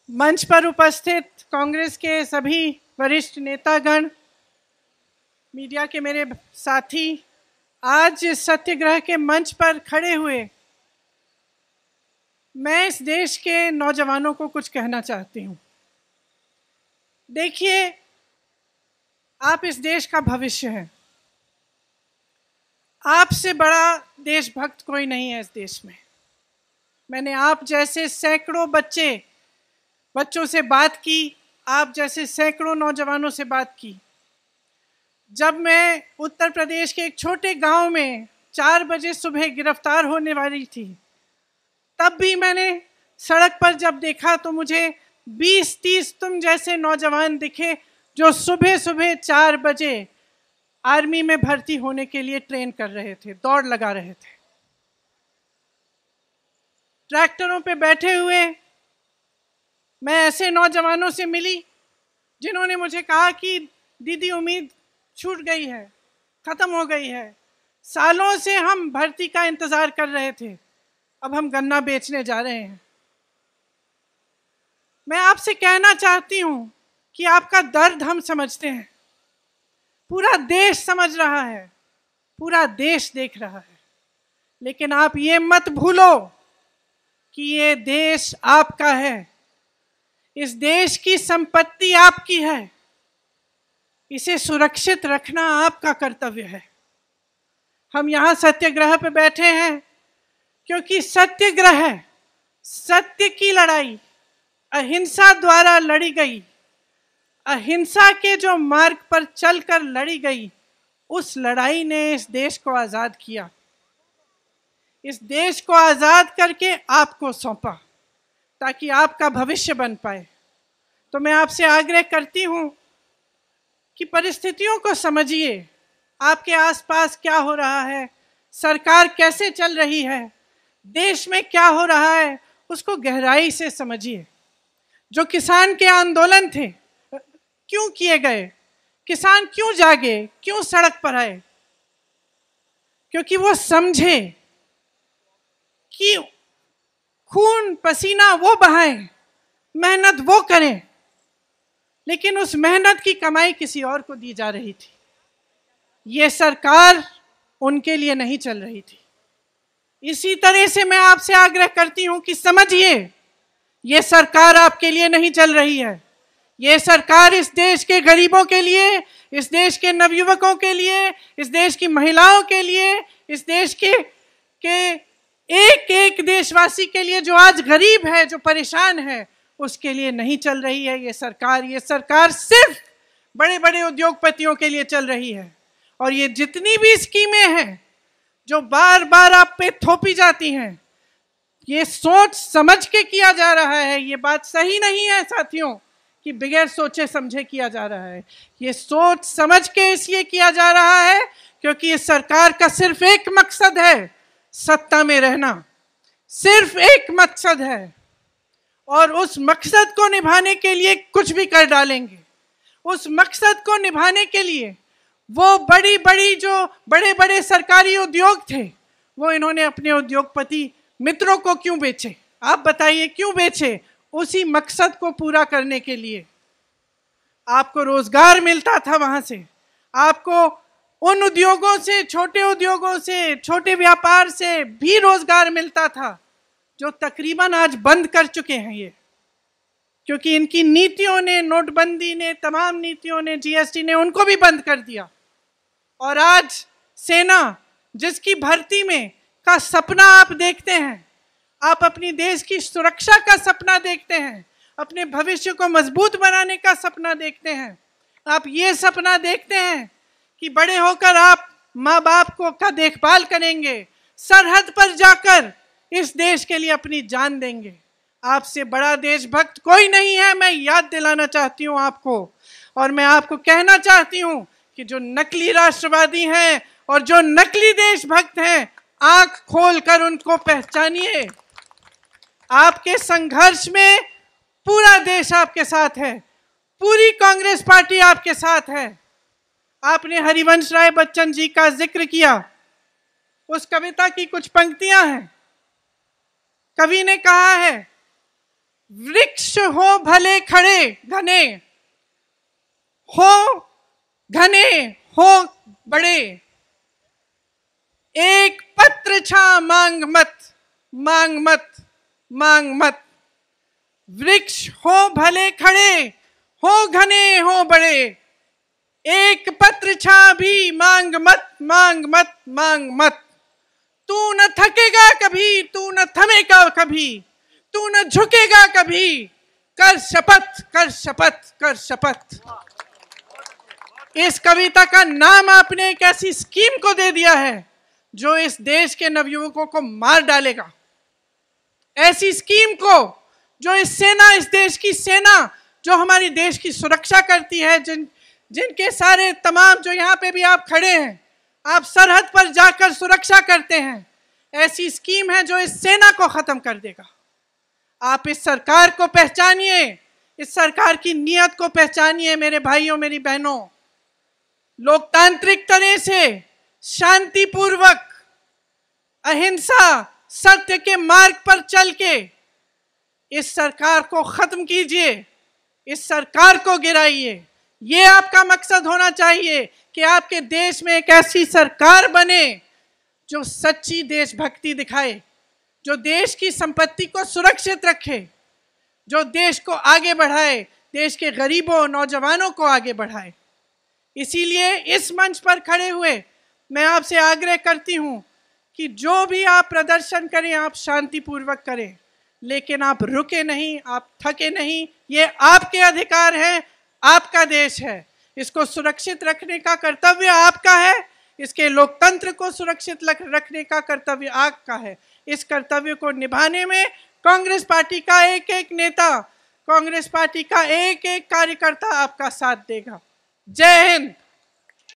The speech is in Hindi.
मंच पर उपस्थित कांग्रेस के सभी वरिष्ठ नेतागण, मीडिया के मेरे साथी, आज इस सत्याग्रह के मंच पर खड़े हुए मैं इस देश के नौजवानों को कुछ कहना चाहती हूँ। देखिए, आप इस देश का भविष्य हैं। आपसे बड़ा देशभक्त कोई नहीं है इस देश में। मैंने आप जैसे सैकड़ों बच्चों से बात की, आप जैसे सैकड़ों नौजवानों से बात की। जब मैं उत्तर प्रदेश के एक छोटे गांव में 4 बजे सुबह गिरफ्तार होने वाली थी, तब भी मैंने सड़क पर जब देखा तो मुझे 20-30 तुम जैसे नौजवान दिखे जो सुबह सुबह 4 बजे आर्मी में भर्ती होने के लिए ट्रेन कर रहे थे, दौड़ लगा रहे थे। ट्रैक्टरों पे बैठे हुए मैं ऐसे नौजवानों से मिली जिन्होंने मुझे कहा कि दीदी, उम्मीद छूट गई है, खत्म हो गई है। सालों से हम भर्ती का इंतजार कर रहे थे, अब हम गन्ना बेचने जा रहे हैं। मैं आपसे कहना चाहती हूं कि आपका दर्द हम समझते हैं, पूरा देश समझ रहा है, पूरा देश देख रहा है। लेकिन आप ये मत भूलो कि ये देश आपका है, इस देश की संपत्ति आपकी है, इसे सुरक्षित रखना आपका कर्तव्य है। हम यहाँ सत्याग्रह पे बैठे हैं क्योंकि सत्याग्रह, सत्य की लड़ाई अहिंसा द्वारा लड़ी गई, अहिंसा के जो मार्ग पर चलकर लड़ी गई, उस लड़ाई ने इस देश को आज़ाद किया। इस देश को आज़ाद करके आपको सौंपा ताकि आपका भविष्य बन पाए। तो मैं आपसे आग्रह करती हूँ कि परिस्थितियों को समझिए, आपके आसपास क्या हो रहा है, सरकार कैसे चल रही है, देश में क्या हो रहा है, उसको गहराई से समझिए। जो किसान के आंदोलन थे, क्यों किए गए, किसान क्यों जागे, क्यों सड़क पर आए? क्योंकि वो समझे कि खून पसीना वो बहाएं, मेहनत वो करें, लेकिन उस मेहनत की कमाई किसी और को दी जा रही थी। ये सरकार उनके लिए नहीं चल रही थी। इसी तरह से मैं आपसे आग्रह करती हूं कि समझिए, ये सरकार आपके लिए नहीं चल रही है। ये सरकार इस देश के गरीबों के लिए, इस देश के नवयुवकों के लिए, इस देश की महिलाओं के लिए, इस देश के एक एक देशवासी के लिए जो आज गरीब है, जो परेशान है, उसके लिए नहीं चल रही है ये सरकार सिर्फ बड़े बड़े उद्योगपतियों के लिए चल रही है। और ये जितनी भी स्कीमें हैं जो बार बार आप पे थोपी जाती हैं, ये सोच समझ के किया जा रहा है। ये बात सही नहीं है साथियों कि बगैर सोचे समझे किया जा रहा है। ये सोच समझ के इसलिए किया जा रहा है क्योंकि इस सरकार का सिर्फ एक मकसद है, सत्ता में रहना। सिर्फ एक मकसद है और उस मकसद को निभाने के लिए कुछ भी कर डालेंगे। उस मकसद को निभाने के लिए वो बड़े बड़े सरकारी उद्योग थे, वो इन्होंने अपने उद्योगपति मित्रों को क्यों बेचे? आप बताइए क्यों बेचे? उसी मकसद को पूरा करने के लिए। आपको रोजगार मिलता था वहां से, आपको उन उद्योगों से, छोटे उद्योगों से, छोटे व्यापार से भी रोजगार मिलता था जो तकरीबन आज बंद कर चुके हैं ये, क्योंकि इनकी नीतियों ने, नोटबंदी ने, तमाम नीतियों ने, जीएसटी ने उनको भी बंद कर दिया। और आज सेना, जिसकी भर्ती में का सपना आप देखते हैं, आप अपनी देश की सुरक्षा का सपना देखते हैं, अपने भविष्य को मजबूत बनाने का सपना देखते हैं, आप ये सपना देखते हैं कि बड़े होकर आप माँ बाप को का देखभाल करेंगे, सरहद पर जाकर इस देश के लिए अपनी जान देंगे। आपसे बड़ा देशभक्त कोई नहीं है, मैं याद दिलाना चाहती हूँ आपको। और मैं आपको कहना चाहती हूँ कि जो नकली राष्ट्रवादी हैं और जो नकली देशभक्त हैं, आंख खोलकर उनको पहचानिए। आपके संघर्ष में पूरा देश आपके साथ है, पूरी कांग्रेस पार्टी आपके साथ है। आपने हरिवंश राय बच्चन जी का जिक्र किया, उस कविता की कुछ पंक्तियां हैं। कवि ने कहा है वृक्ष हो भले खड़े घने, हो घने हो बड़े, एक पत्र छा मांग मत, मांग मत, मांग मत। वृक्ष हो भले खड़े, हो घने हो बड़े, एक पत्र छा भी मांग मत, मांग मत, मांग मत। तू न थकेगा कभी, तू न थमेगा कभी, तू न झुकेगा कभी, कर शपथ, कर शपथ, कर शपथ। इस कविता का नाम आपने एक ऐसी स्कीम को दे दिया है जो इस देश के नवयुवकों को मार डालेगा। ऐसी स्कीम को जो इस देश की सेना जो हमारी देश की सुरक्षा करती है, जिनके सारे तमाम जो यहाँ पे भी आप खड़े हैं, आप सरहद पर जाकर सुरक्षा करते हैं, ऐसी स्कीम है जो इस सेना को खत्म कर देगा। आप इस सरकार को पहचानिए, इस सरकार की नीयत को पहचानिए मेरे भाइयों मेरी बहनों। लोकतांत्रिक तरह से शांतिपूर्वक अहिंसा सत्य के मार्ग पर चल के इस सरकार को खत्म कीजिए, इस सरकार को गिराइए। ये आपका मकसद होना चाहिए कि आपके देश में एक ऐसी सरकार बने जो सच्ची देशभक्ति दिखाए, जो देश की संपत्ति को सुरक्षित रखे, जो देश को आगे बढ़ाए, देश के गरीबों नौजवानों को आगे बढ़ाए। इसीलिए इस मंच पर खड़े हुए मैं आपसे आग्रह करती हूँ कि जो भी आप प्रदर्शन करें आप शांतिपूर्वक करें, लेकिन आप रुके नहीं, आप थके नहीं। ये आपके अधिकार है, आपका देश है, इसको सुरक्षित रखने का कर्तव्य आपका है, इसके लोकतंत्र को सुरक्षित रखने का कर्तव्य आपका है। इस कर्तव्य को निभाने में कांग्रेस पार्टी का एक एक नेता, कांग्रेस पार्टी का एक एक कार्यकर्ता आपका साथ देगा। जय हिंद।